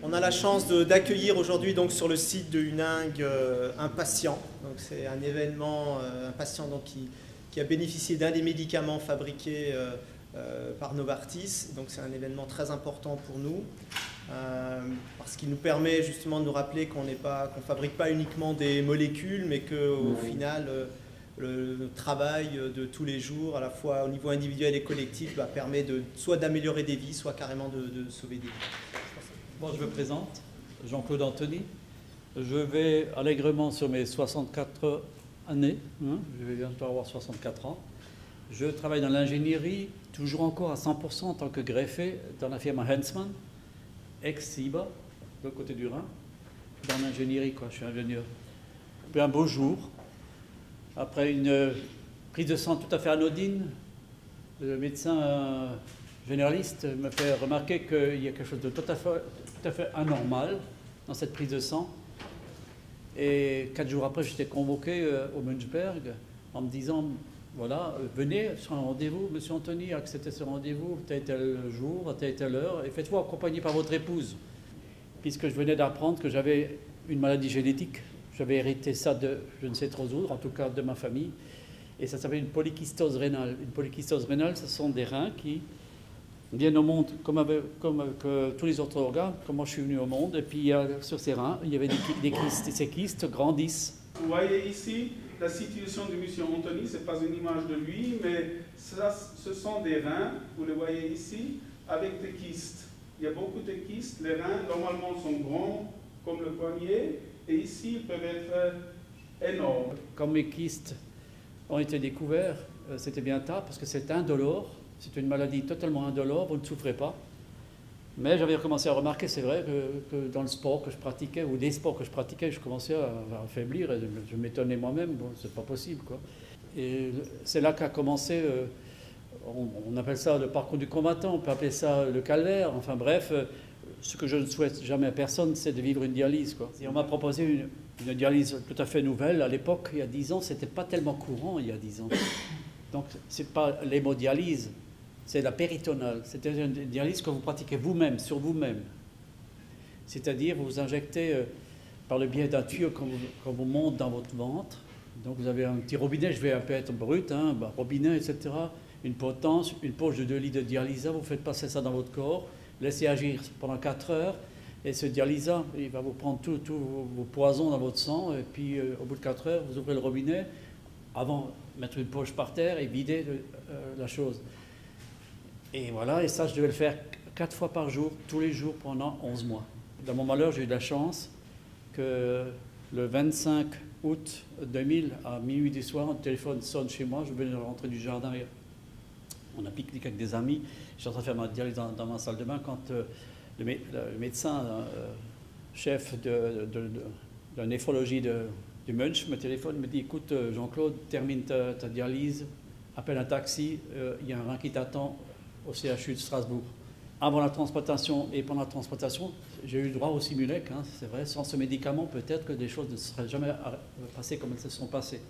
On a la chance d'accueillir aujourd'hui donc sur le site de Huningue un patient. Donc c'est un événement, un patient donc qui a bénéficié d'un des médicaments fabriqués par Novartis. Donc c'est un événement très important pour nous parce qu'il nous permet justement de nous rappeler qu'on ne fabrique pas uniquement des molécules, mais qu'au final le travail de tous les jours, à la fois au niveau individuel et collectif, permet soit d'améliorer des vies, soit carrément de sauver des vies. Bon, je me présente, Jean-Claude Anthony. Je vais allègrement sur mes 64 années, je vais bientôt avoir 64 ans. Je travaille dans l'ingénierie, toujours encore à 100% en tant que greffé dans la firme Hensman, ex-Siba, de l'autre côté du Rhin, dans l'ingénierie, quoi, je suis ingénieur. Puis un beau jour, après une prise de sang tout à fait anodine, le médecin généraliste me fait remarquer qu'il y a quelque chose de tout à fait anormal dans cette prise de sang. Et 4 jours après, j'étais convoqué au Münchberg en me disant, voilà, venez sur un rendez-vous, monsieur Anthony a accepté ce rendez-vous, tel et tel jour, à telle et telle heure, et faites-vous accompagner par votre épouse. Puisque je venais d'apprendre que j'avais une maladie génétique, j'avais hérité ça de je ne sais trop où, en tout cas de ma famille, et ça s'appelle une polykystose rénale. Une polykystose rénale, ce sont des reins qui viennent au monde comme tous les autres organes, comme moi je suis venu au monde, et puis sur ces reins, il y avait des kystes, et ces kystes grandissent. Vous voyez ici la situation de M. Anthony, ce n'est pas une image de lui, mais ça, ce sont des reins, vous les voyez ici, avec des kystes. Il y a beaucoup de kystes, les reins normalement sont grands comme le poignet, et ici ils peuvent être énormes. Quand mes kystes ont été découverts, c'était bien tard parce que c'est indolore. C'est une maladie totalement indolore, vous ne souffrez pas. Mais j'avais commencé à remarquer, c'est vrai, que dans le sport que je pratiquais, ou des sports que je pratiquais, je commençais à affaiblir et je m'étonnais moi-même, bon, c'est pas possible, quoi. Et c'est là qu'a commencé, on appelle ça le parcours du combattant, on peut appeler ça le calvaire, enfin bref, ce que je ne souhaite jamais à personne, c'est de vivre une dialyse, quoi. Et on m'a proposé une dialyse tout à fait nouvelle. À l'époque, il y a 10 ans, c'était pas tellement courant, il y a 10 ans. Donc, c'est pas l'hémodialyse. C'est la péritonale, c'est-à-dire une dialyse que vous pratiquez vous-même, sur vous-même. C'est-à-dire vous injectez par le biais d'un tuyau qu'on vous monte dans votre ventre. Donc vous avez un petit robinet, je vais un peu être brut, robinet, etc. Une potence, une poche de 2 litres de dialysat, vous faites passer ça dans votre corps, laissez agir pendant 4 heures, et ce dialysat, il va vous prendre tous vos poisons dans votre sang, et puis au bout de 4 heures, vous ouvrez le robinet, avant de mettre une poche par terre et vider la chose. Et voilà, et ça, je devais le faire 4 fois par jour, tous les jours, pendant 11 mois. Dans mon malheur, j'ai eu de la chance que le 25 août 2000, à minuit du soir, un téléphone sonne chez moi, je venais de rentrer du jardin, on a pique-nique avec des amis, j'étais en train de faire ma dialyse dans ma salle de bain, quand le médecin, chef de la néphrologie du Munch, me téléphone, me dit, écoute Jean-Claude, termine ta dialyse, appelle un taxi, il y a un rein qui t'attend au CHU de Strasbourg. Avant la transplantation et pendant la transplantation, j'ai eu droit au Simulec, c'est vrai. Sans ce médicament, peut-être que des choses ne seraient jamais passées comme elles se sont passées.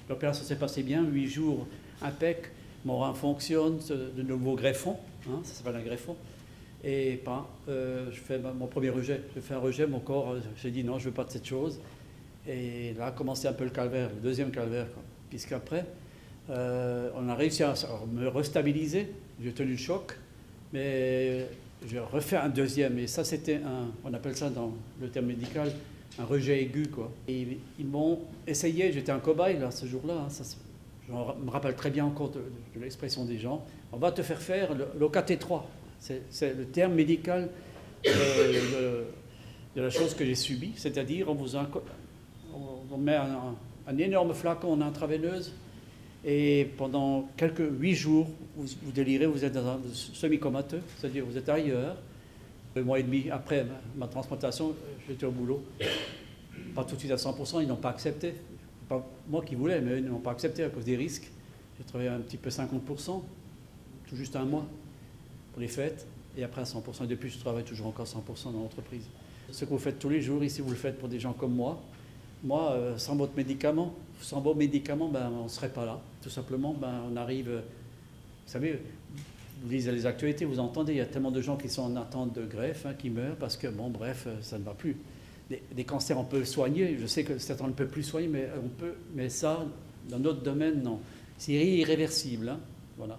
L'opération s'est passée bien, 8 jours impec, mon rein fonctionne, de nouveaux greffons, ça s'appelle un greffon. Et je fais mon premier rejet. Je fais un rejet, mon corps, j'ai dit non, je ne veux pas de cette chose. Et là a commencé un peu le calvaire, le deuxième calvaire, puisqu'après, on a réussi à me restabiliser. J'ai tenu le choc, mais j'ai refait un deuxième. Et ça, c'était on appelle ça dans le terme médical, un rejet aigu, quoi. Et ils m'ont essayé, j'étais un cobaye là, ce jour-là. Je me rappelle très bien encore de l'expression des gens. On va te faire l'OKT3. C'est le terme médical de la chose que j'ai subie. C'est-à-dire, on met un énorme flacon en intraveineuse. Et pendant 8 jours, vous délirez, vous êtes dans un semi-comateux, c'est-à-dire vous êtes ailleurs. 1 mois et demi après ma transplantation, j'étais au boulot. Pas tout de suite à 100%, ils n'ont pas accepté. Pas moi qui voulais, mais ils n'ont pas accepté à cause des risques. J'ai travaillé un petit peu 50%, tout juste 1 mois pour les fêtes, et après à 100%. Et depuis, je travaille toujours encore 100% dans l'entreprise. Ce que vous faites tous les jours ici, vous le faites pour des gens comme moi. Moi, sans votre médicament, on ne serait pas là. Tout simplement, on arrive... Vous savez, vous lisez les actualités, vous entendez, il y a tellement de gens qui sont en attente de greffe, hein, qui meurent parce que, bon, bref, ça ne va plus. Des cancers, on peut soigner. Je sais que certains ne peuvent plus soigner, mais on peut. Mais ça, dans notre domaine, non. C'est irréversible. Hein, voilà.